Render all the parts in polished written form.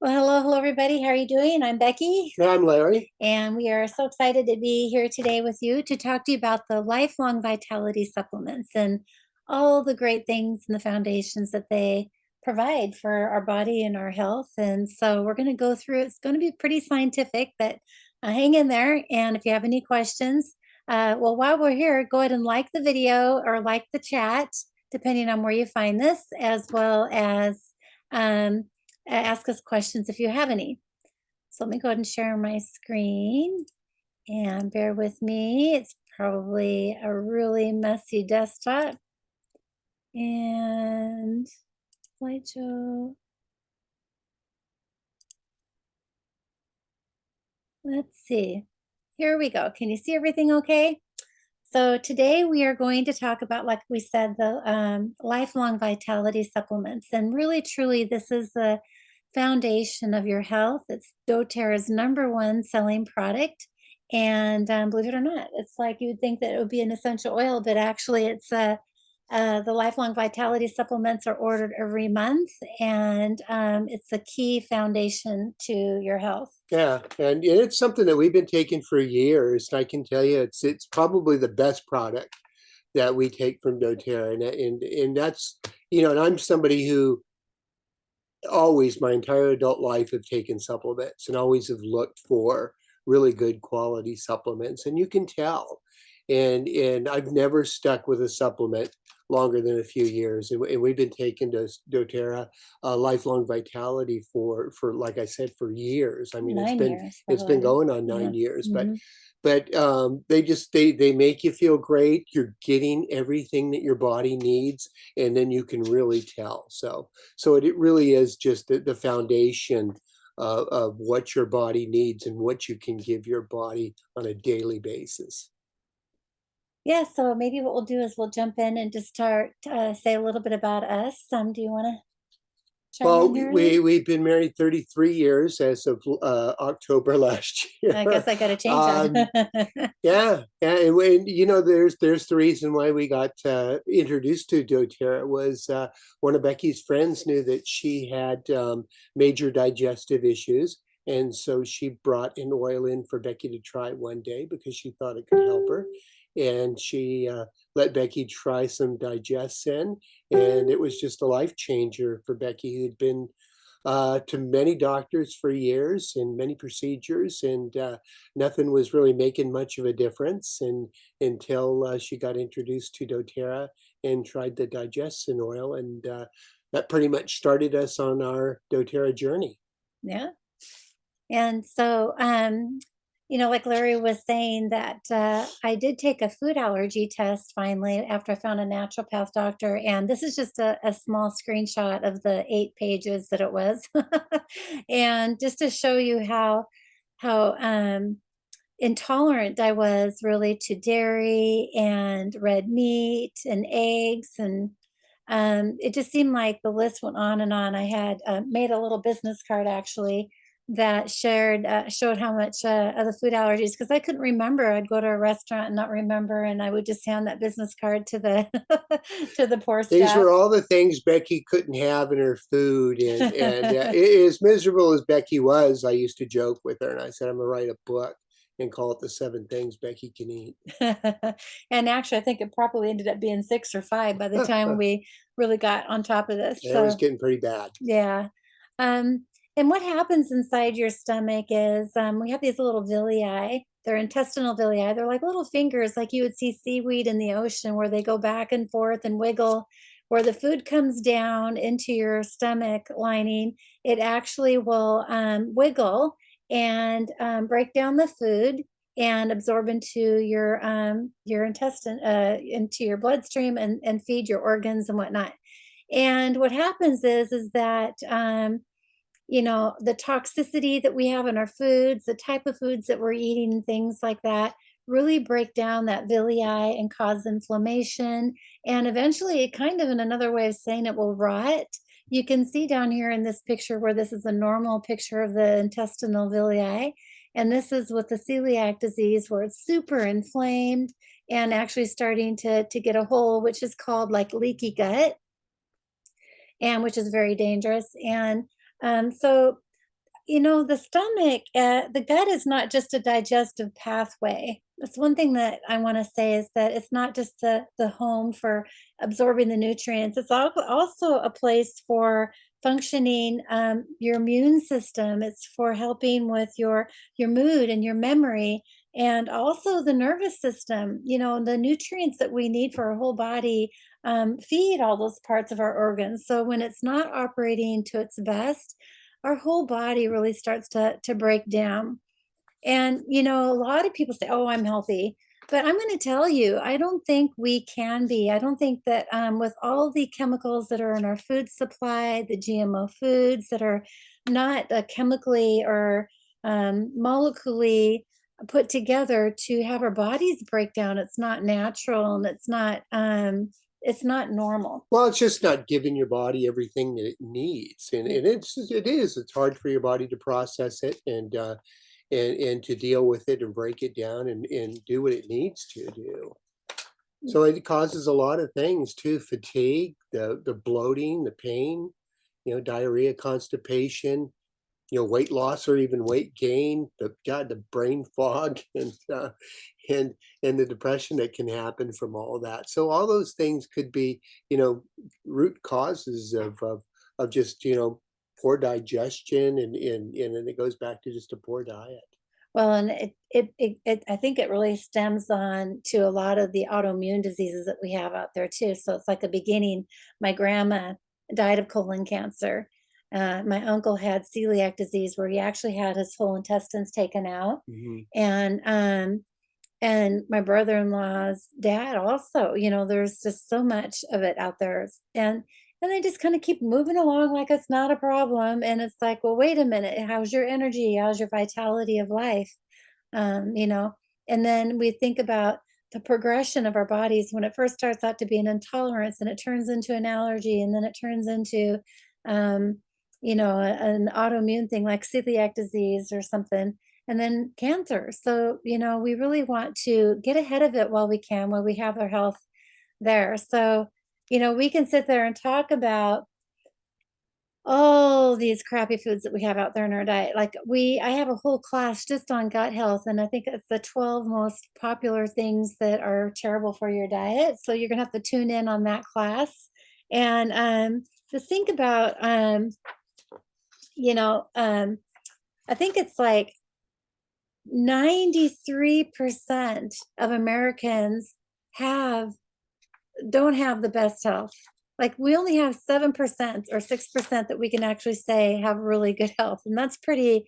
Well, hello, everybody. How are you doing? I'm Becky, I'm Larry. and we are so excited to be here today with you to talk to you about the lifelong vitality supplements and all the great things and the foundations that they provide for our body and our health. And so we're going to go through, it's going to be pretty scientific, but hang in there. And if you have any questions, well, while we're here, go ahead and like the video or like the chat, depending on where you find this, as well as um, ask us questions if you have any. So let me go ahead and share my screen and bear with me. It's probably a really messy desktop. And slideshow. Let's see. Here we go. Can you see everything okay? So today we are going to talk about, like we said, the lifelong vitality supplements. And really, truly, this is the foundation of your health. It's doTERRA's #1 selling product. And believe it or not, it's like you would think that it would be an essential oil, but actually it's the lifelong vitality supplements are ordered every month, and it's a key foundation to your health. Yeah, and it's something that we've been taking for years, and I can tell you it's probably the best product that we take from doTERRA, and that's and I'm somebody who always my entire adult life have taken supplements and always have looked for really good quality supplements, and you can tell. And I've never stuck with a supplement longer than a few years, and we've been taking doTERRA lifelong vitality for like I said, for years. I mean, 9 years, it's been probably. going on Yeah. 9 years, but Mhm. they make you feel great. You're getting everything that your body needs, and then you can really tell. So it really is just the foundation of what your body needs and what you can give your body on a daily basis. Yeah, so maybe what we'll do is we'll jump in and just start say a little bit about us. Do you want to chime Well, in here, Larry? we've been married 33 years as of October last I guess year. I got to change Um, that. yeah, and there's the reason why we got introduced to doTERRA was one of Becky's friends knew that she had major digestive issues, and so she brought an oil in for Becky to try one day because she thought it could help her, and she let Becky try some Digestin, and it was just a life changer for Becky, who'd been to many doctors for years and many procedures, and nothing was really making much of a difference. And until she got introduced to doTERRA and tried the Digestin oil, and that pretty much started us on our doTERRA journey. Yeah. And so, like Larry was saying, that I did take a food allergy test finally after I found a naturopath doctor. And this is just a small screenshot of the 8 pages that it was. And just to show you how intolerant I was really to dairy and red meat and eggs. And it just seemed like the list went on and on. I had made a little business card actually that showed how much of the food allergies, because I couldn't remember. I'd go to a restaurant and not remember, and I would just hand that business card to the to the poor These staff. were all the things Becky couldn't have in her food, and as miserable as Becky was, I used to joke with her, and I said, "I'm gonna write a book and call it the 7 things Becky can eat." And actually, I think it probably ended up being 6 or 5 by the time we really got on top of this. It was So getting pretty bad. yeah. Um, and what happens inside your stomach is we have these little villi. They're intestinal villi. They're like little fingers, like you would see seaweed in the ocean, where they go back and forth and wiggle. Where the food comes down into your stomach lining, it actually will wiggle and break down the food and absorb into your intestine, into your bloodstream, and feed your organs and whatnot. And what happens is that the toxicity that we have in our foods, the type of foods that we're eating, things like that, really break down that villi and cause inflammation. And eventually, it kind of, in another way of saying it, will rot. You can see down here in this picture where this is a normal picture of the intestinal villi. And this is with the celiac disease, where it's super inflamed and actually starting to get a hole, which is called like leaky gut, and which is very dangerous. And so The stomach, the gut is not just a digestive pathway. That's one thing that I want to say is that it's not just the home for absorbing the nutrients. It's also a place for functioning your immune system. It's for helping with your mood and your memory, and also the nervous system. The nutrients that we need for our whole body feed all those parts of our organs. So when it's not operating to its best, our whole body really starts to break down. And a lot of people say, "Oh, I'm healthy." But I'm going to tell you, I don't think we can be. I don't think that with all the chemicals that are in our food supply, the GMO foods that are not chemically or molecularly put together to have our bodies break down, it's not natural, and it's not normal. Well, it's just not giving your body everything that it needs, and it's hard for your body to process it and to deal with it and break it down and do what it needs to do. So it causes a lot of things too: fatigue, the bloating, the pain, diarrhea, constipation, weight loss or even weight gain, the brain fog and and the depression that can happen from all that. So all those things could be, root causes of just, poor digestion and then it goes back to just a poor diet. Well, and I think it really stems on to a lot of the autoimmune diseases that we have out there too. So it's like a beginning. My grandma died of colon cancer. My uncle had celiac disease, where he actually had his whole intestines taken out, Mhm. and and my brother-in-law's dad also. There's just so much of it out there, and they just kind of keep moving along like it's not a problem. And it's like, well, wait a minute, how's your energy? How's your vitality of life? um, you know, and then we think about the progression of our bodies when it first starts out to be an intolerance, and it turns into an allergy, and then it turns into, um, an autoimmune thing like celiac disease or something, and then cancer. So, we really want to get ahead of it while we can, while we have our health there. So, we can sit there and talk about all these crappy foods that we have out there in our diet. Like I have a whole class just on gut health, and I think it's the 12 most popular things that are terrible for your diet. So you're gonna have to tune in on that class. And just think about you know, I think it's like 93% of Americans have don't have the best health. Like we only have 7% or 6% that we can actually say have really good health. And that's pretty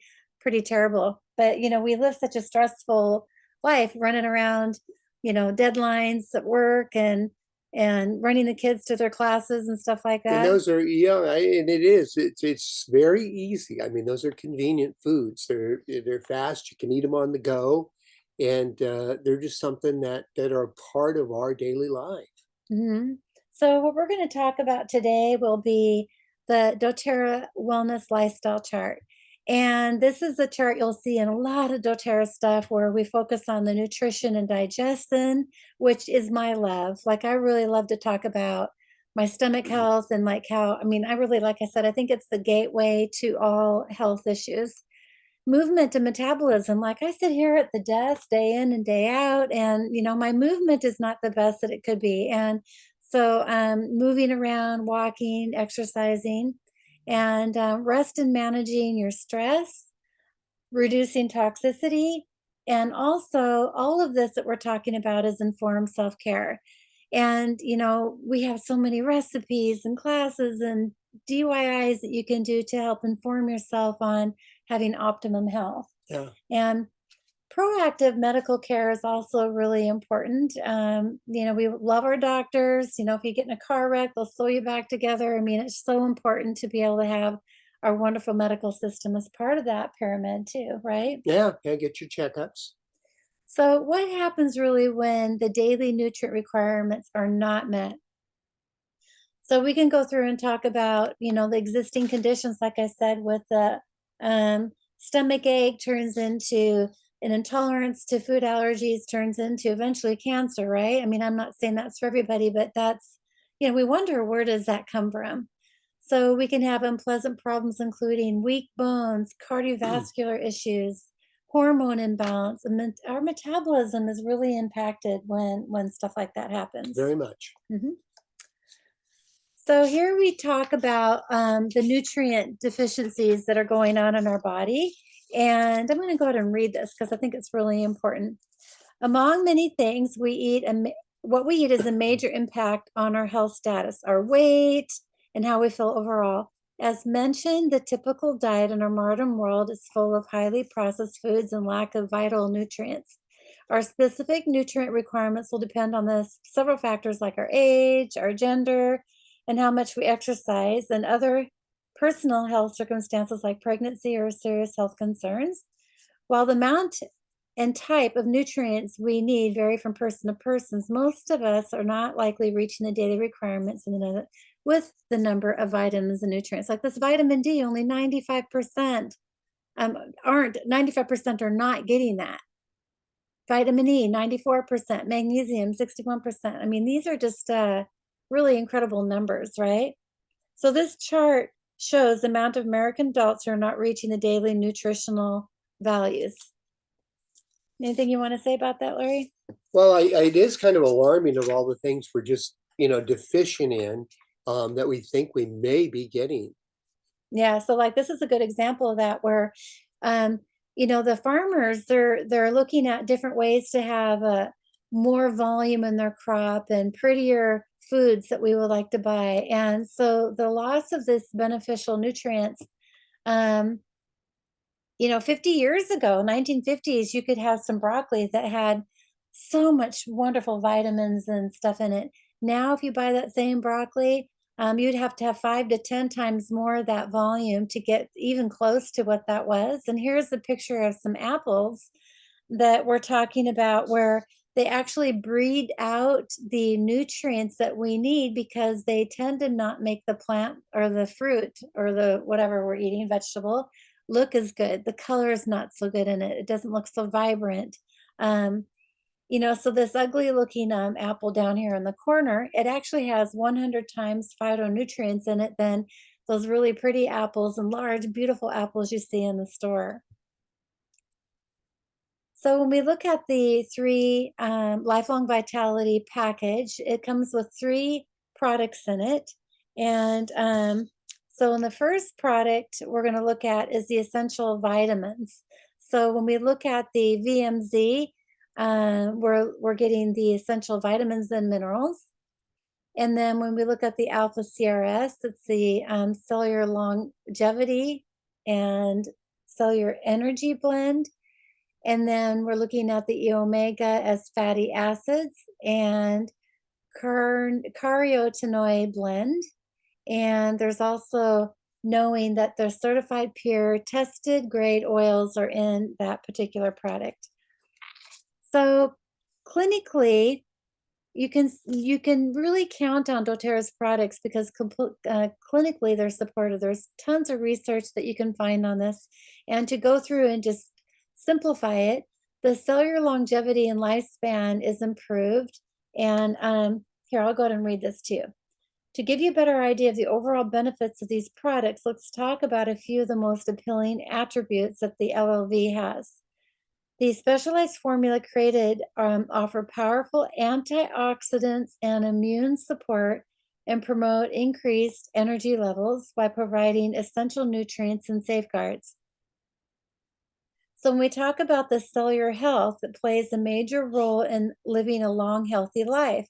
terrible. But we live such a stressful life, running around, deadlines at work, and running the kids to their classes and stuff like And that. those are, yeah, and it's very easy. I mean, those are convenient foods. They're fast. You can eat them on the go, and they're just something that are part of our daily life. Mhm. So what we're going to talk about today will be the doTERRA Wellness Lifestyle Chart. And this is a chart you'll see in a lot of doTERRA stuff where we focus on the nutrition and digestion, which is my love. Like I really love to talk about my stomach health, and like how, I mean, I really, like I said, I think it's the gateway to all health issues. Movement and metabolism. Like I sit here at the desk day in and day out, and my movement is not the best that it could be. And so moving around, walking, exercising, and rest and managing your stress, reducing toxicity, and also all of this that we're talking about is informed self-care. And we have so many recipes and classes and DIYs that you can do to help inform yourself on having optimum health. Yeah. And proactive medical care is also really important. We love our doctors. If you get in a car wreck, they'll sew you back together. I mean, it's so important to be able to have our wonderful medical system as part of that pyramid too, right? Yeah, yeah, get your checkups. So, what happens really when the daily nutrient requirements are not met? So, we can go through and talk about, the existing conditions, like I said, with the stomach ache turns into an intolerance to food allergies, turns into eventually cancer, right? I mean, I'm not saying that's for everybody, but we wonder, where does that come from? So we can have unpleasant problems, including weak bones, cardiovascular issues, hormone imbalance, and our metabolism is really impacted when stuff like that happens. Very much. Mhm. So here we talk about the nutrient deficiencies that are going on in our body. And I'm going to go ahead and read this because I think it's really important. Among many things we eat, what we eat is a major impact on our health status, our weight, and how we feel overall. As mentioned, the typical diet in our modern world is full of highly processed foods and lack of vital nutrients. Our specific nutrient requirements will depend on several factors like our age, our gender, and how much we exercise, and other personal health circumstances like pregnancy or serious health concerns. While the amount and type of nutrients we need vary from person to person, most of us are not likely reaching the daily requirements with the number of vitamins and nutrients. Like this vitamin D, only 95% aren't 95% are not getting that. Vitamin E, 94%, magnesium, 61%. I mean, these are just really incredible numbers, right? So this chart shows the amount of American adults who are not reaching the daily nutritional values. Anything you want to say about that, Larry? Well, it is kind of alarming of all the things we're just, deficient in, that we think we may be getting. Yeah, so like this is a good example of that where um the farmers they're looking at different ways to have more volume in their crop and prettier foods that we would like to buy. And so the loss of this beneficial nutrients, um 50 years ago, 1950s, you could have some broccoli that had so much wonderful vitamins and stuff in it. Now, if you buy that same broccoli, you'd have to have 5 to 10 times more of that volume to get even close to what that was. And here's a picture of some apples that we're talking about where they actually breed out the nutrients that we need because they tend to not make the plant or the fruit or the whatever we're eating, vegetable, look as good. The color is not so good in it. It doesn't look so vibrant. Um, so this ugly looking apple down here in the corner, it actually has 100 times phytonutrients in it than those really pretty apples and large, beautiful apples you see in the store. So when we look at the three Lifelong Vitality package, it comes with three products in it. And so in the first product we're going to look at is the essential vitamins. So when we look at the VMZ, we're getting the essential vitamins and minerals. And then when we look at the Alpha CRS, it's the cellular longevity and cellular energy blend. And then we're looking at the E omega as fatty acids and carotenoid blend. And there's also knowing that the certified pure tested grade oils are in that particular product. So clinically, you can really count on doTERRA's products because clinically they're supported. There's tons of research that you can find on this, and to go through and just simplify it, the cellular longevity and lifespan is improved. And here, I'll go ahead and read this to you. To give you a better idea of the overall benefits of these products, let's talk about a few of the most appealing attributes that the LLV has. The specialized formula created offer powerful antioxidants and immune support and promote increased energy levels by providing essential nutrients and safeguards. So when we talk about the cellular health, it plays a major role in living a long, healthy life.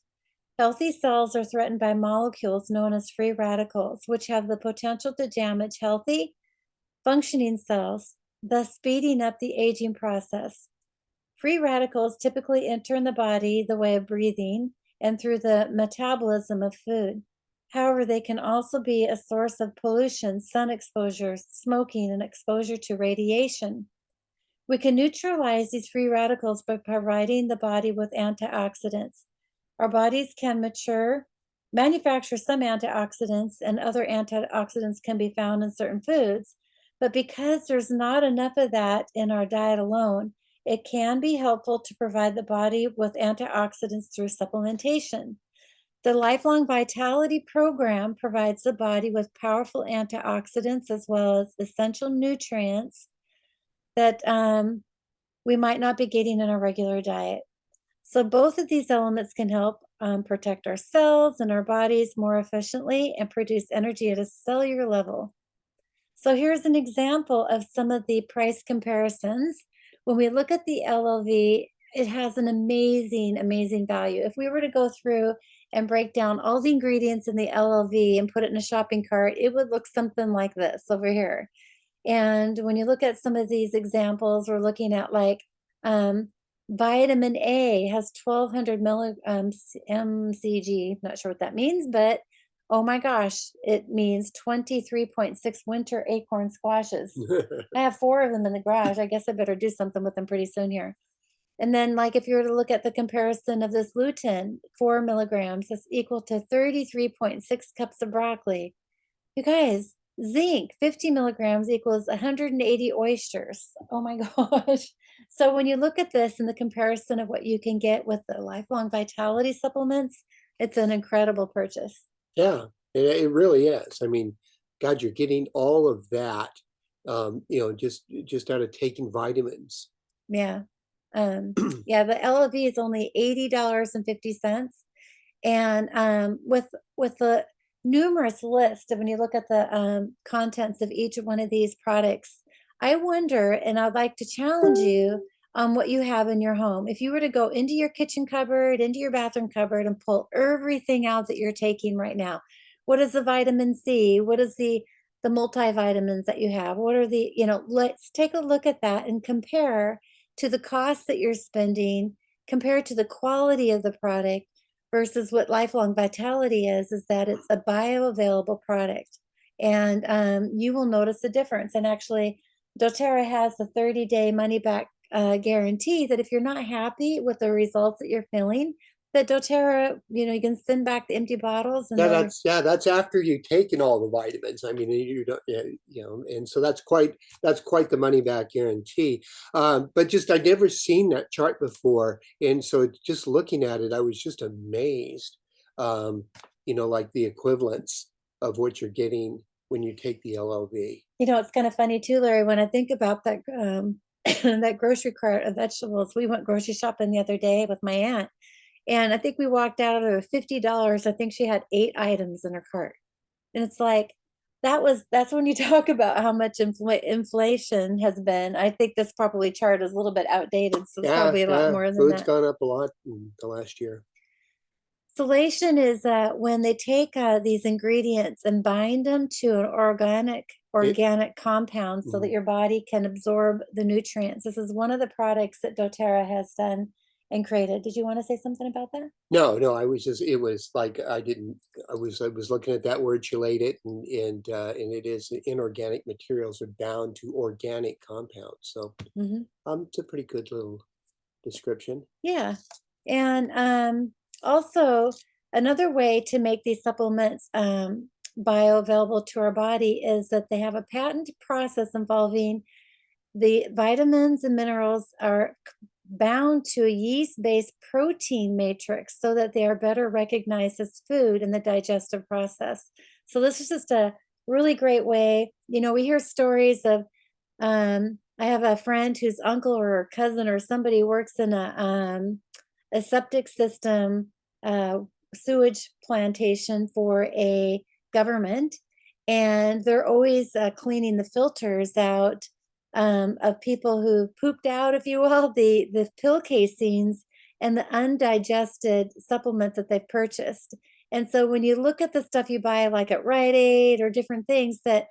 Healthy cells are threatened by molecules known as free radicals, which have the potential to damage healthy, functioning cells, thus speeding up the aging process. Free radicals typically enter in the body the way of breathing and through the metabolism of food. However, they can also be a source of pollution, sun exposure, smoking, and exposure to radiation. We can neutralize these free radicals by providing the body with antioxidants. Our bodies can manufacture some antioxidants, and other antioxidants can be found in certain foods. But because there's not enough of that in our diet alone, it can be helpful to provide the body with antioxidants through supplementation. The Lifelong Vitality program provides the body with powerful antioxidants as well as essential nutrients that we might not be getting in our regular diet. So both of these elements can help protect our cells and our bodies more efficiently and produce energy at a cellular level. So here's an example of some of the price comparisons. When we look at the LLV, it has an amazing, amazing value. If we were to go through and break down all the ingredients in the LLV and put it in a shopping cart, it would look something like this over here. And when you look at some of these examples, we're looking at like um, vitamin A has 1200 milligrams mcg. Not sure what that means, but oh my gosh, it means 23.6 winter acorn squashes. I have 4 of them in the garage. I guess I better do something with them pretty soon here. And then, like, if you were to look at the comparison of this lutein, 4 milligrams, that's equal to 33.6 cups of broccoli. You guys, zinc, 50 milligrams equals 180 oysters. Oh my gosh. So when you look at this in the comparison of what you can get with the lifelong vitality supplements, it's an incredible purchase. Yeah, it really is. I mean, God, you're getting all of that, just out of taking vitamins. Yeah. Yeah, the LLV is only $80.50. And with the numerous list of when you look at the contents of each one of these products, I wonder, and I'd like to challenge you on what you have in your home. If you were to go into your kitchen cupboard, into your bathroom cupboard, and pull everything out that you're taking right now, what is the vitamin C? What is the multivitamins that you have? What are the, let's take a look at that and compare to the cost that you're spending, compared to the quality of the product versus what lifelong vitality is that it's a bioavailable product, and you will notice a difference. And actually, doTERRA has a 30-day money back guarantee that if you're not happy with the results that you're feeling, that doTERRA, you can send back the empty bottles and Yeah, they're that's after you've taken all the vitamins. I mean, you don't, yeah, and so that's quite the money back guarantee. But just I'd never seen that chart before, and so just looking at it, I was just amazed. Like the equivalence of what you're getting when you take the LLV. it's kind of funny too, Larry, when I think about that that grocery cart of vegetables. We went grocery shopping the other day with my aunt, and I think we walked out of $50. I think she had 8 items in her cart. And it's like, that's when you talk about how much inflation has been. I think this probably chart is a little bit outdated, so it's Yeah, probably a lot yeah, more than food's that. gone up a lot in the last year. Salation is when they take these ingredients and bind them to an organic It, organic compound so that mhm. your body can absorb the nutrients. This is one of the products that doTERRA has done and created. Did you want to say something about that? No, no, it was like I didn't, I was looking at that word chelated, and it is inorganic materials are bound to organic compounds. So Hmm. it's a pretty good little description. Yeah. And also, another way to make these supplements bioavailable to our body is that they have a patent process involving the vitamins and minerals are bound to a yeast-based protein matrix so that they are better recognized as food in the digestive process. So this is just a really great way. We hear stories of I have a friend whose uncle or cousin or somebody works in a septic system uh, sewage plantation for a government, and they're always cleaning the filters out of people who pooped out, if you will, the pill casings and the undigested supplements that they've purchased. And so when you look at the stuff you buy, like at Rite Aid or different things that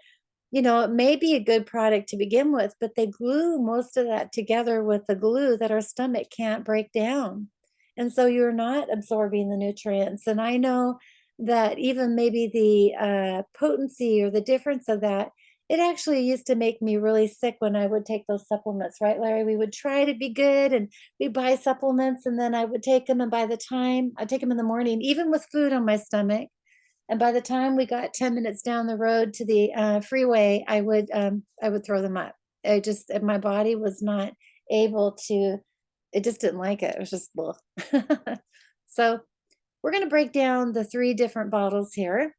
it may be a good product to begin with, but they glue most of that together with the glue that our stomach can't break down. And so you're not absorbing the nutrients. And I know that even maybe the potency or the difference of that, it actually used to make me really sick when I would take those supplements, right, Larry? We would try to be good and we buy supplements, and then I would take them. And by the time I take them in the morning, even with food on my stomach, and by the time we got 10 minutes down the road to the freeway, I would throw them up. My body was not able to, it just didn't like it. It was just, ugh. So we're going to break down the 3 different bottles here.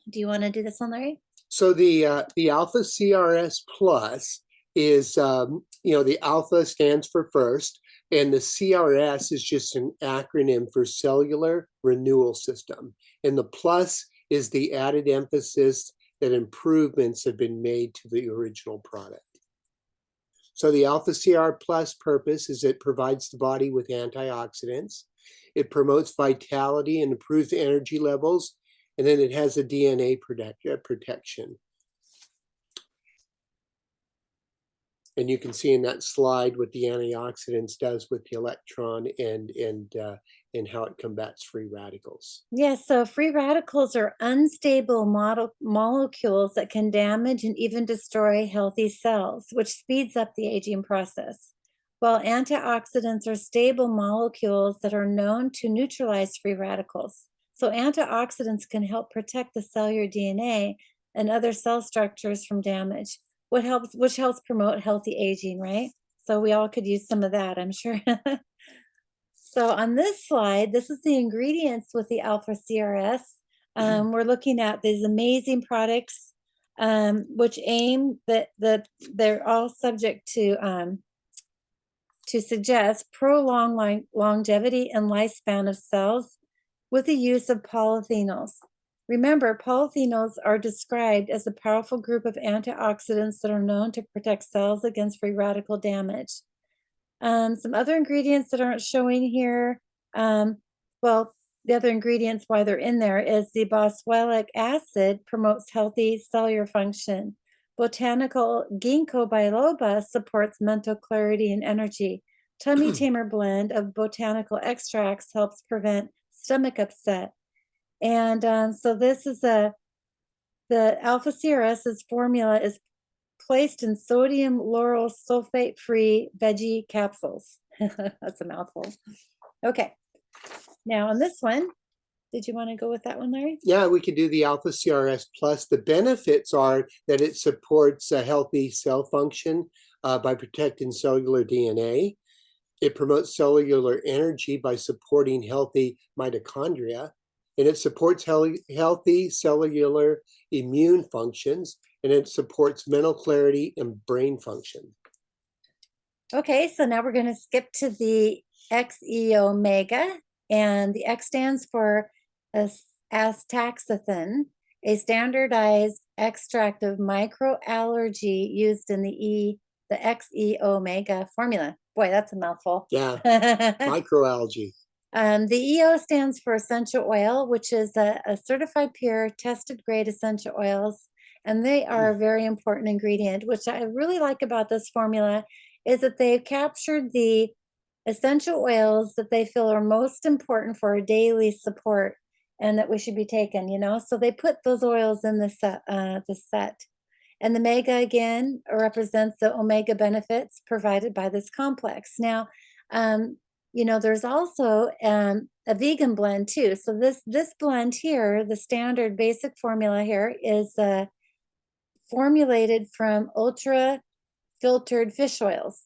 Do you want to do this one, Larry? So the Alpha CRS Plus is, the Alpha stands for first, and the CRS is just an acronym for Cellular Renewal System. And the Plus is the added emphasis that improvements have been made to the original product. So the Alpha CR Plus purpose is it provides the body with antioxidants. It promotes vitality and improves energy levels. And then it has a DNA protection. And you can see in that slide what the antioxidants does with the electron and how it combats free radicals. Yes, so free radicals are unstable molecules that can damage and even destroy healthy cells, which speeds up the aging process. While antioxidants are stable molecules that are known to neutralize free radicals. So antioxidants can help protect the cellular DNA and other cell structures from damage, which helps promote healthy aging, right? So we all could use some of that, I'm sure. So on this slide, this is the ingredients with the Alpha CRS. We're looking at these amazing products, which aim that they're all subject to suggest prolonged longevity and lifespan of cells with the use of polyphenols. Remember, polyphenols are described as a powerful group of antioxidants that are known to protect cells against free radical damage. Some other ingredients that aren't showing here, well, the other ingredients, why they're in there, is the boswellic acid promotes healthy cellular function. Botanical ginkgo biloba supports mental clarity and energy. Tummy tamer blend of botanical extracts helps prevent stomach upset. And so this is the Alpha CRS's formula is placed in sodium lauryl sulfate-free veggie capsules. That's a mouthful. Okay. Now on this one, did you want to go with that one, Larry? Yeah, we could do the Alpha CRS Plus. The benefits are that it supports a healthy cell function by protecting cellular DNA. It promotes cellular energy by supporting healthy mitochondria. And it supports healthy cellular immune functions. And it supports mental clarity and brain function. Okay, so now we're going to skip to the XE omega, and the X stands for astaxanthin, a standardized extract of microalgae used in the XE omega formula. Boy, that's a mouthful. Yeah, microalgae. The EO stands for essential oil, which is a certified pure, tested grade essential oils. And they are a very important ingredient. Which I really like about this formula is that they've captured the essential oils that they feel are most important for our daily support and that we should be taking, So they put those oils in the set. And the mega, again, represents the omega benefits provided by this complex. Now, there's also a vegan blend too. So this blend here, the standard basic formula here, is formulated from ultra filtered fish oils.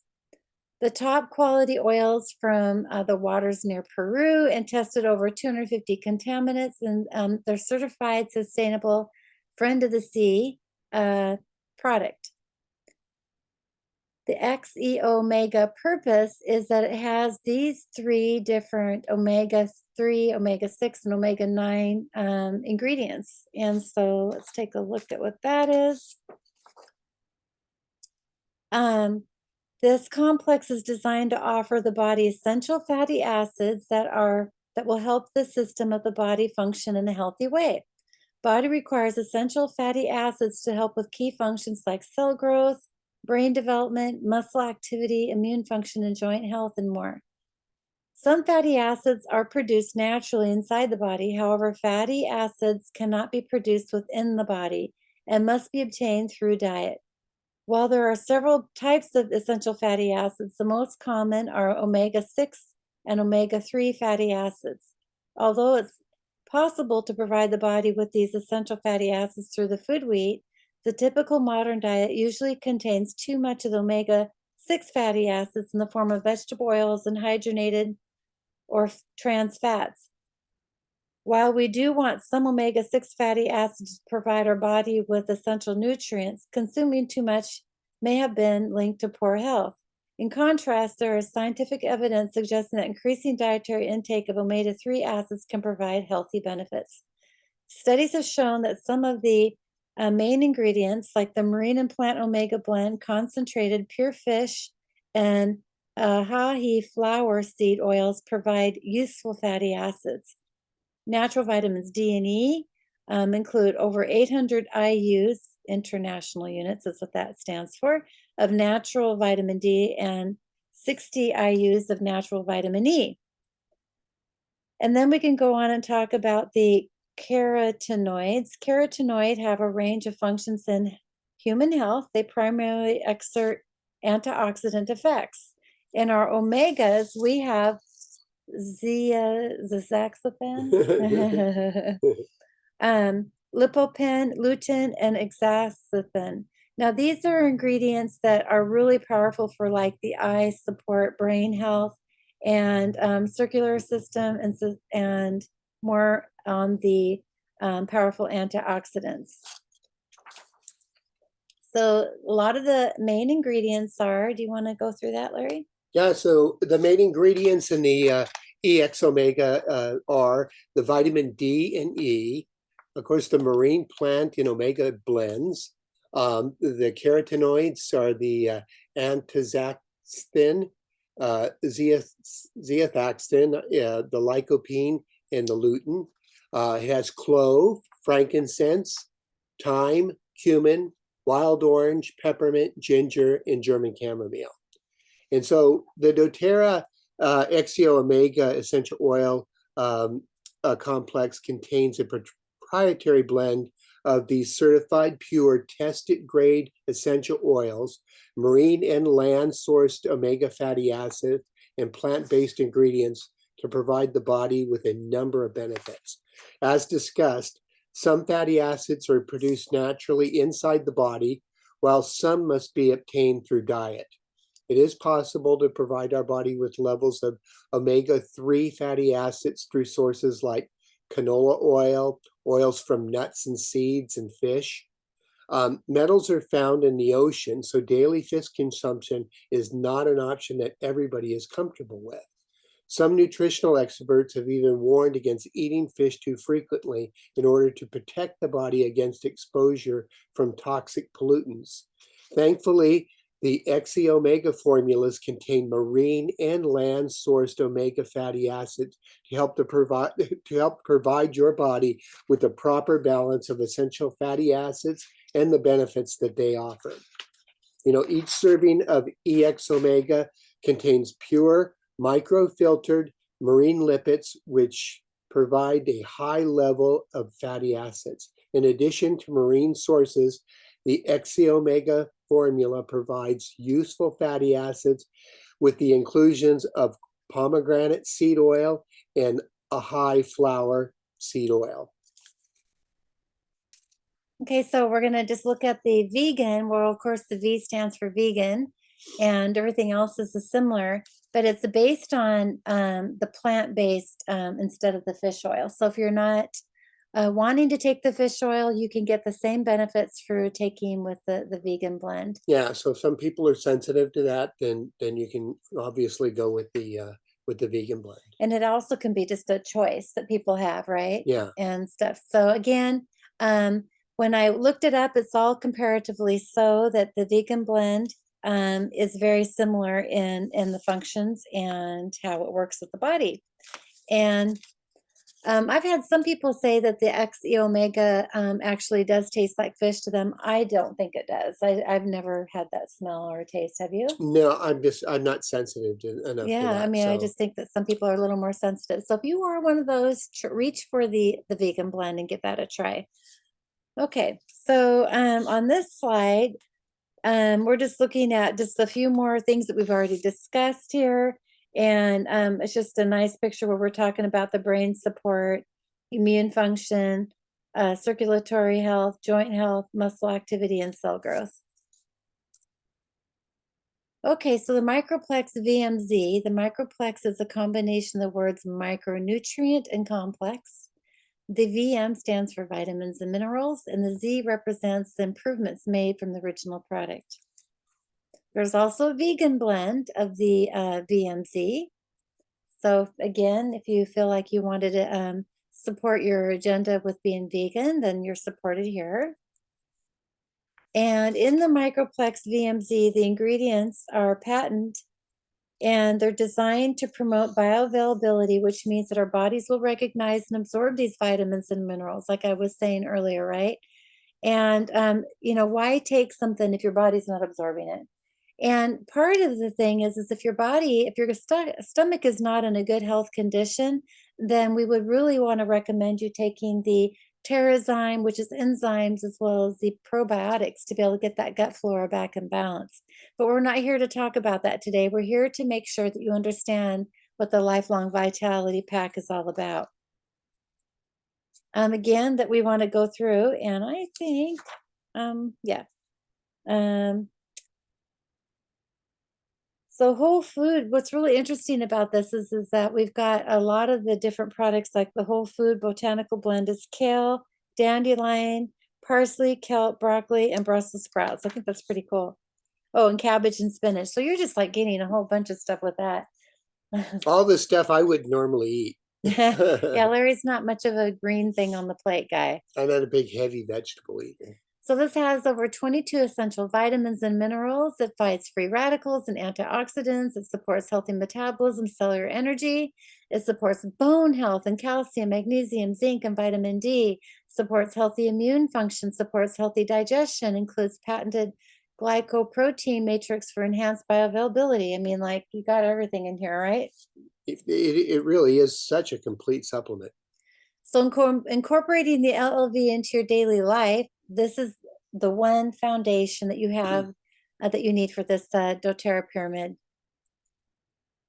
The top quality oils from the waters near Peru and tested over 250 contaminants, and they're certified sustainable friend of the sea product. The XE omega purpose is that it has these 3 different omega-3, omega-6, and omega-9 ingredients. And so let's take a look at what that is. This complex is designed to offer the body essential fatty acids that will help the system of the body function in a healthy way. Body requires essential fatty acids to help with key functions like cell growth, brain development, muscle activity, immune function, and joint health, and more. Some fatty acids are produced naturally inside the body. However, fatty acids cannot be produced within the body and must be obtained through diet. While there are several types of essential fatty acids, the most common are omega-6 and omega-3 fatty acids. Although it's possible to provide the body with these essential fatty acids through the food we eat, the typical modern diet usually contains too much of the omega-6 fatty acids in the form of vegetable oils and hydrogenated or trans fats. While we do want some omega-6 fatty acids to provide our body with essential nutrients, consuming too much may have been linked to poor health. In contrast, there is scientific evidence suggesting that increasing dietary intake of omega-3 acids can provide healthy benefits. Studies have shown that some of the main ingredients, like the marine and plant omega blend, concentrated pure fish, and ahi flower seed oils, provide useful fatty acids. Natural vitamins D and E include over 800 IUs, international units is what that stands for, of natural vitamin D and 60 IUs of natural vitamin E. And then we can go on and talk about the carotenoids. Carotenoids have a range of functions in human health. They primarily exert antioxidant effects. In our omegas, we have zeaxanthin, lycopene, lutein, and exacthin. Now, these are ingredients that are really powerful for like the eye, support brain health, and circular system, and more on the powerful antioxidants. So a lot of the main ingredients are, do you want to go through that, Larry? Yeah, so the main ingredients in the EX omega are the vitamin D and E, of course, the marine plant and omega blends. The carotenoids are the antizaxanthin, zeaxanthin, the lycopene, and the lutein. It has clove, frankincense, thyme, cumin, wild orange, peppermint, ginger, and German chamomile. And so the doTERRA XEO Omega essential oil complex contains a proprietary blend of these certified pure tested grade essential oils, marine and land sourced omega fatty acids, and plant-based ingredients to provide the body with a number of benefits. As discussed, some fatty acids are produced naturally inside the body, while some must be obtained through diet. It is possible to provide our body with levels of omega-3 fatty acids through sources like canola oil, oils from nuts and seeds, and fish. Metals are found in the ocean, so daily fish consumption is not an option that everybody is comfortable with. Some nutritional experts have even warned against eating fish too frequently in order to protect the body against exposure from toxic pollutants. Thankfully, the XE Omega formulas contain marine and land-sourced omega fatty acids to help provide your body with the proper balance of essential fatty acids and the benefits that they offer. You know, each serving of EX Omega contains pure, microfiltered marine lipids, which provide a high level of fatty acids. In addition to marine sources, the XE Omega formula provides useful fatty acids with the inclusions of pomegranate seed oil and ahi flower seed oil. Okay, so we're going to just look at the vegan. Well, of course, the V stands for vegan, and everything else is similar, but it's based on the plant-based instead of the fish oil. So if you're not wanting to take the fish oil, you can get the same benefits through taking with the vegan blend. Yeah, so if some people are sensitive to that, then you can obviously go with the vegan blend. And it also can be just a choice that people have, right? Yeah. And stuff. So again, when I looked it up, it's all comparatively so that the vegan blend is very similar in the functions and how it works with the body. And I've had some people say that the XE Omega actually does taste like fish to them. I don't think it does. I've never had that smell or taste. Have you? No, I'm not sensitive enough to Yeah, I that. mean, I So just think that some people are a little more sensitive. So if you are one of those, reach for the vegan blend and give that a try. Okay, so on this slide, we're just looking at just a few more things that we've already discussed here. And it's just a nice picture where we're talking about the brain support, immune function, circulatory health, joint health, muscle activity, and cell growth. Okay, so the microplex VMZ, the microplex is a combination of the words micronutrient and complex. The VM stands for vitamins and minerals, and the Z represents the improvements made from the original product. There's also a vegan blend of the VMZ. So again, if you feel like you wanted to support your agenda with being vegan, then you're supported here. And in the Microplex VMZ, the ingredients are patent and they're designed to promote bioavailability, which means that our bodies will recognize and absorb these vitamins and minerals, like I was saying earlier, right? And why take something if your body's not absorbing it? And part of the thing is if your body, if your stomach is not in a good health condition, then we would really want to recommend you taking the Terrazyme, which is enzymes, as well as the probiotics to be able to get that gut flora back in balance. But we're not here to talk about that today. We're here to make sure that you understand what the Lifelong Vitality Pack is all about. Again, that we want to go through, and I think, yeah. So whole food, what's really interesting about this is that we've got a lot of the different products, like the whole food botanical blend is kale, dandelion, parsley, kelp, broccoli, and Brussels sprouts. I think that's pretty cool. Oh, and cabbage and spinach. So you're just like getting a whole bunch of stuff with that. All the stuff I would normally eat. Yeah, Larry's not much of a green thing on the plate guy. I'm not a big heavy vegetable eater. So this has over 22 essential vitamins and minerals. It fights free radicals and antioxidants. It supports healthy metabolism, cellular energy. It supports bone health and calcium, magnesium, zinc, and vitamin D. Supports healthy immune function, supports healthy digestion, includes patented glycoprotein matrix for enhanced bioavailability. I mean, like, you got everything in here, right? It really is such a complete supplement. So incorporating the LLV into your daily life, this is the one foundation that you have that you need for this doTERRA pyramid.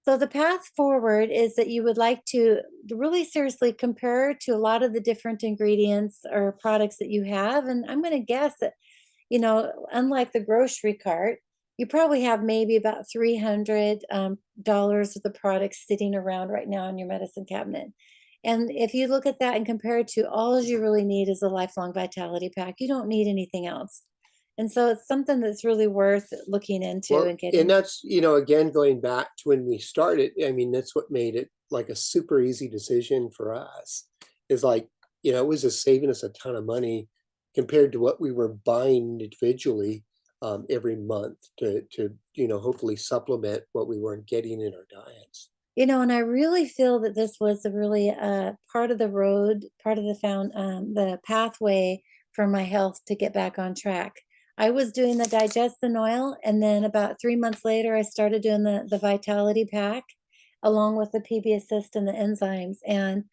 So the path forward is that you would like to really seriously compare to a lot of the different ingredients or products that you have. And I'm going to guess that, unlike the grocery cart, you probably have maybe about $300 of the products sitting around right now in your medicine cabinet. And if you look at that and compare it to all you really need is a lifelong vitality pack, you don't need anything else. And so it's something that's really worth looking into Well, and getting. and that's, again, going back to when we started, I mean, that's what made it like a super easy decision for us. Is like, it was just saving us a ton of money compared to what we were buying individually every month to hopefully supplement what we weren't getting in our diets. And I really feel that this was a really part of the road, part of the pathway for my health to get back on track. I was doing the digestin oil, and then about 3 months later, I started doing the Vitality Pack, along with the PB Assist and the enzymes. And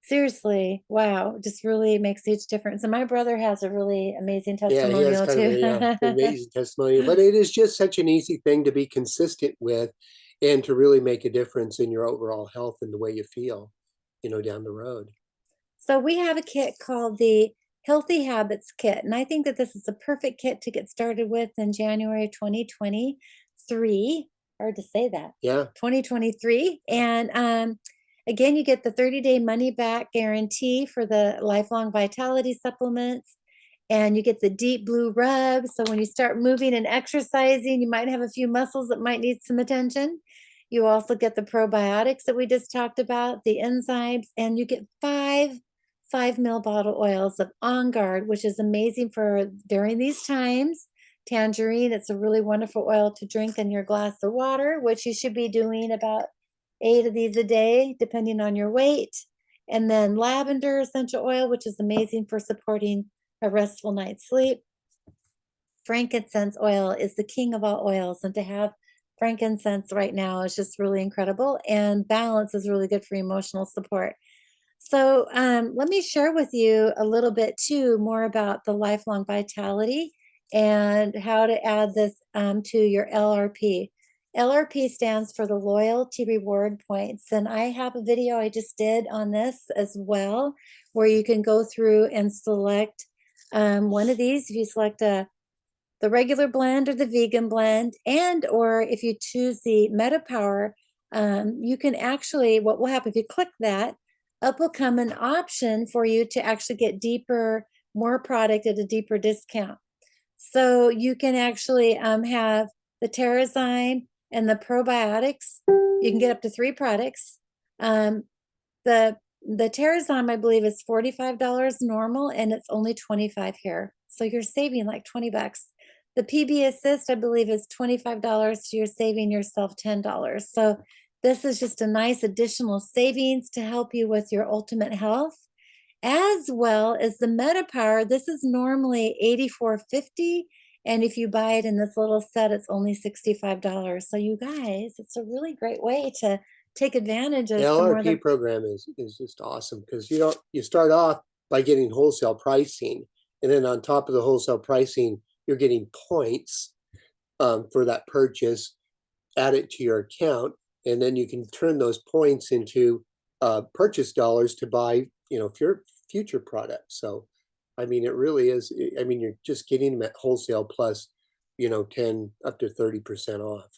seriously, wow, just really makes a huge difference. And my brother has a really amazing Yeah, he has testimonial kind of too. a amazing testimony, but it is just such an easy thing to be consistent with and to really make a difference in your overall health and the way you feel, down the road. So we have a kit called the Healthy Habits Kit, and I think that this is a perfect kit to get started with in January 2023. Hard to say that. Yeah. 2023. And again, you get the 30-day money back guarantee for the lifelong vitality supplements. And you get the deep blue rub. So when you start moving and exercising, you might have a few muscles that might need some attention. You also get the probiotics that we just talked about, the enzymes, and you get 5 ml bottle oils of On Guard, which is amazing for during these times. Tangerine, it's a really wonderful oil to drink in your glass of water, which you should be doing about 8 of these a day, depending on your weight. And then lavender essential oil, which is amazing for supporting a restful night's sleep. Frankincense oil is the king of all oils, and to have frankincense right now is just really incredible. And balance is really good for emotional support. So let me share with you a little bit too more about the lifelong vitality and how to add this to your LRP. LRP stands for the loyalty reward points. And I have a video I just did on this as well, where you can go through and select one of these. If you select the regular blend or the vegan blend, and or if you choose the MetaPWR, you can actually, what will happen if you click that, up will come an option for you to actually get deeper, more product at a deeper discount. So you can actually have the Terrazyme and the probiotics. You can get up to 3 products. Um, the the Terrazyme, I believe, is $45 normal, and it's only 25 here. So you're saving like 20 bucks. The PB Assist, I believe, is $25, so you're saving yourself $10. So this is just a nice additional savings to help you with your ultimate health, as well as the MetaPWR. This is normally $84.50, and if you buy it in this little set, it's only $65. So you guys, it's a really great way to take advantage The of some more of LRP the. program is just awesome because you start off by getting wholesale pricing, and then on top of the wholesale pricing, you're getting points for that purchase. Add it to your account, and then you can turn those points into purchase dollars to buy, future products. So, I mean, it really is. I mean, you're just getting them at wholesale plus, 10 up to 30% off.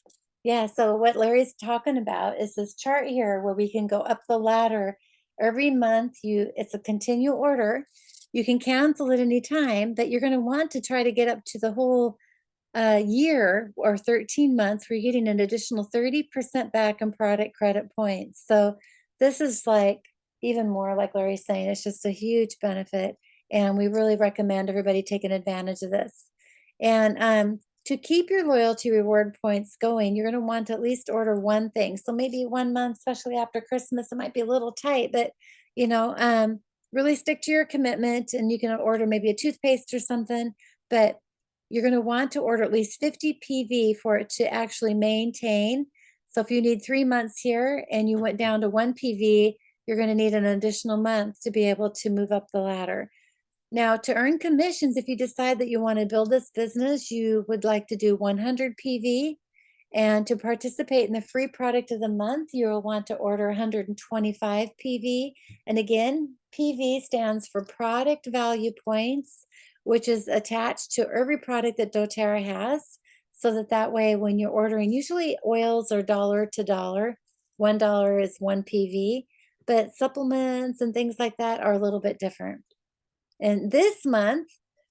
Yeah, so what Larry's talking about is this chart here where we can go up the ladder every month. It's a continual order. You can cancel at any time, but you're going to want to try to get up to the whole year or 13 months where you're getting an additional 30% back in product credit points. So this is like even more, like Larry's saying, it's just a huge benefit. And we really recommend everybody taking advantage of this. And to keep your loyalty reward points going, you're going to want to at least order one thing. So maybe 1 month, especially after Christmas, it might be a little tight, but really stick to your commitment, and you can order maybe a toothpaste or something. But you're going to want to order at least 50 PV for it to actually maintain. So if you need 3 months here and you went down to 1 PV, you're going to need an additional month to be able to move up the ladder. Now, to earn commissions, if you decide that you want to build this business, you would like to do 100 PV. And to participate in the free product of the month, you'll want to order 125 PV. And again, PV stands for product value points, which is attached to every product that doTERRA has. So that way, when you're ordering, usually oils are dollar to dollar. $1 is 1 PV, but supplements and things like that are a little bit different. And this month,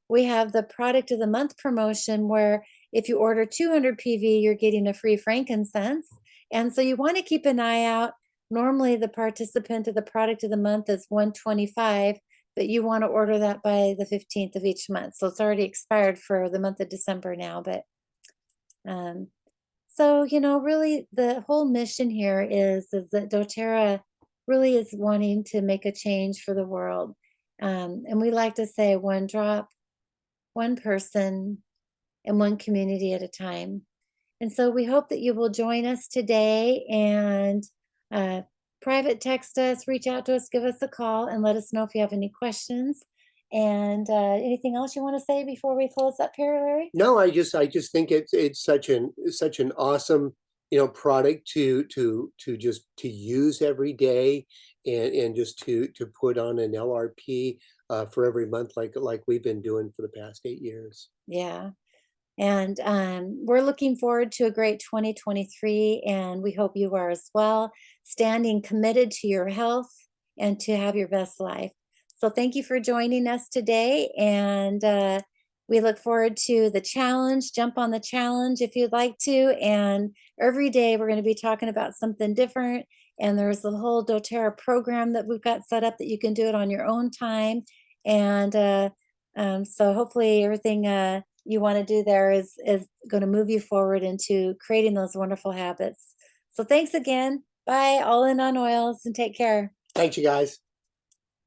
we have the product of the month promotion where if you order 200 PV, you're getting a free frankincense. And so you want to keep an eye out. Normally, the participant of the product of the month is 125, but you want to order that by the 15th of each month. So it's already expired for the month of December now. But really the whole mission here is that doTERRA really is wanting to make a change for the world. And we like to say one drop, one person, and one community at a time. And so we hope that you will join us today and private text us, reach out to us, give us a call, and let us know if you have any questions. And anything else you want to say before we close up here, Larry? No, I just think it's such an awesome, product to use every day, and just to put on an LRP for every month like we've been doing for the past 8 years. Yeah. And we're looking forward to a great 2023, and we hope you are as well, standing committed to your health and to have your best life. So thank you for joining us today, and we look forward to the challenge. Jump on the challenge if you'd like to, and every day we're going to be talking about something different, and there's the whole doTERRA program that we've got set up that you can do it on your own time. And so hopefully everything you want to do there is going to move you forward into creating those wonderful habits. So thanks again. Bye. All in on oils, and take care. Thanks, you guys.